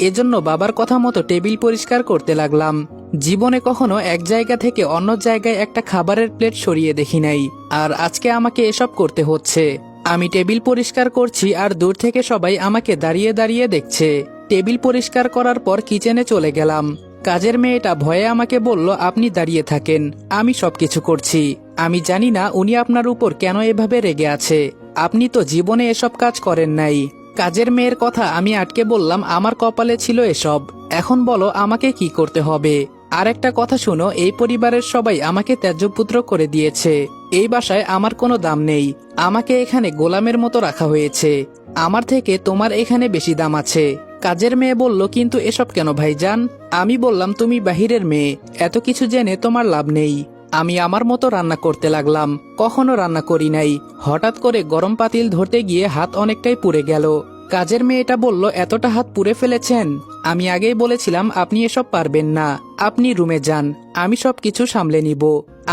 এজন্য বাবার কথা মতো টেবিল পরিষ্কার করতে লাগলাম। জীবনে কখনো এক জায়গা থেকে অন্য জায়গায় একটা খাবারের প্লেট সরিয়ে দেখি নাই, আর আজকে আমাকে এসব করতে হচ্ছে। আমি টেবিল পরিষ্কার করছি আর দূর থেকে সবাই আমাকে দাঁড়িয়ে দাঁড়িয়ে দেখছে। টেবিল পরিষ্কার করার পর কিচেনে চলে গেলাম। কাজের মেয়েটা ভয়ে আমাকে বলল, আপনি দাঁড়িয়ে থাকেন, আমি সবকিছু করছি। আমি জানি না উনি আপনার উপর কেন এভাবে রেগে আছে, আপনি তো জীবনে এসব কাজ করেন নাই। কাজের মেয়ের কথা আমি আটকে বললাম, আমার কপালে ছিল এসব, এখন বলো আমাকে কি করতে হবে। আর একটা কথা শুনো, এই পরিবারের সবাই আমাকে ত্যায্যপুত্র করে দিয়েছে। এই বাসায় আমার কোনো দাম নেই, আমাকে এখানে গোলামের মতো রাখা হয়েছে। আমার থেকে তোমার এখানে বেশি দাম আছে। কাজের মেয়ে বলল, কিন্তু এসব কেন ভাইজান? আমি বললাম, তুমি বাহিরের মেয়ে, এত কিছু জেনে তোমার লাভ নেই। আমি আমার মতো রান্না করতে লাগলাম, কখনো রান্না করি নাই। হঠাৎ করে গরম পাতিল ধরতে গিয়ে হাত অনেকটাই পুড়ে গেল। কাজের মেয়েটা বলল, এতটা হাত পুড়ে ফেলেছেন? আমি আগেই বলেছিলাম আপনি এসব পারবেন না, আপনি রুমে যান, আমি সব কিছু সামলে নিব।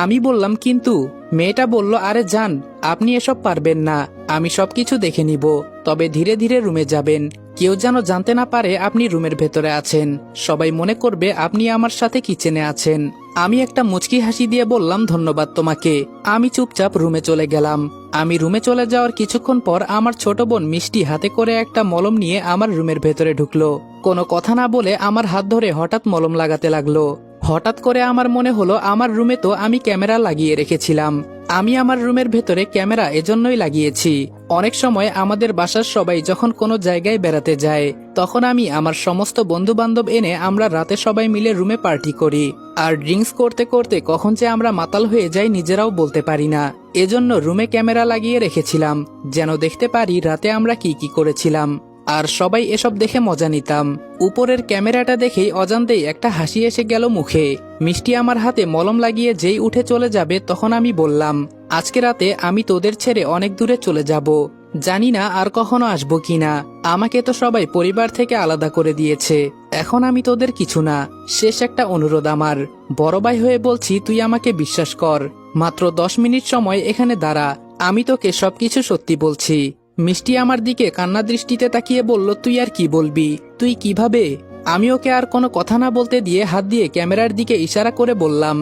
আমি বললাম, কিন্তু? মেয়েটা বলল, আরে যান, আপনি এসব পারবেন না, আমি সবকিছু দেখে নিব। তবে ধীরে ধীরে রুমে যাবেন, কেউ যেন জানতে না পারে আপনি রুমের ভেতরে আছেন। সবাই মনে করবে আপনি আমার সাথে কিচেনে আছেন। আমি একটা মুচকি হাসি দিয়ে বললাম, ধন্যবাদ তোমাকে। আমি চুপচাপ রুমে চলে গেলাম। আমি রুমে চলে যাওয়ার কিছুক্ষণ পর আমার ছোট বোন মিষ্টি হাতে করে একটা মলম নিয়ে আমার রুমের ভেতরে ঢুকলো। কোনো কথা না বলে আমার হাত ধরে হঠাৎ মলম লাগাতে লাগলো। হঠাৎ করে আমার মনে হলো, আমার রুমে তো আমি ক্যামেরা লাগিয়ে রেখেছিলাম। আমি আমার রুমের ভেতরে ক্যামেরা এজন্যই লাগিয়েছি, অনেক সময় আমাদের বাসার সবাই যখন কোনো জায়গায় বেড়াতে যায়, তখন আমি আমার সমস্ত বন্ধু বান্ধব এনে আমরা রাতে সবাই মিলে রুমে পার্টি করি। আর ড্রিঙ্কস করতে করতে কখন যে আমরা মাতাল হয়ে যাই নিজেরাও বলতে পারি না। এজন্য রুমে ক্যামেরা লাগিয়ে রেখেছিলাম, যেন দেখতে পারি রাতে আমরা কি কি করেছিলাম। আর সবাই এসব দেখে মজা নিতাম। উপরের ক্যামেরাটা দেখেই অজান্তেই একটা হাসি এসে গেল মুখে। মিষ্টি আমার হাতে মলম লাগিয়ে যেই উঠে চলে যাবে, তখন আমি বললাম, আজকে রাতে আমি তোদের ছেড়ে অনেক দূরে চলে যাব, জানি না আর কখনো আসবো কিনা। আমাকে তো সবাই পরিবার থেকে আলাদা করে দিয়েছে, এখন আমি তোদের কিছু না। শেষ একটা অনুরোধ আমার, বড় ভাই হয়ে বলছি, তুই আমাকে বিশ্বাস কর, মাত্র 10 মিনিট সময় এখানে দাঁড়া, আমি তোকে সবকিছু সত্যি বলছি। মিষ্টি আমার দিকে কান্না দৃষ্টিতে তাকিয়ে বলল, তুই আর কি বলবি? তুই কিভাবে? আমি ওকে আর কোনো কথা না বলতে দিয়ে হাত দিয়ে ক্যামেরার দিকে ইশারা করে বললাম,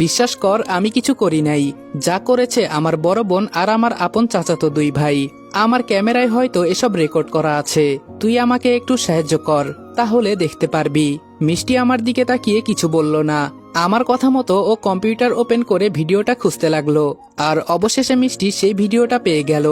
বিশ্বাস কর, আমি কিছু করি নাই, যা করেছে আমার বড় বোন আর আমার আপন চাচাতো 2 ভাই। আমার ক্যামেরায় হয়তো এসব রেকর্ড করা আছে, তুই আমাকে একটু সাহায্য কর, তাহলে দেখতে পারবি। মিষ্টি আমার দিকে তাকিয়ে কিছু বলল না। আমার কথা মতো ও কম্পিউটার ওপেন করে ভিডিওটা খুঁজতে লাগলো, আর অবশেষে মিষ্টি সেই ভিডিওটা পেয়ে গেল।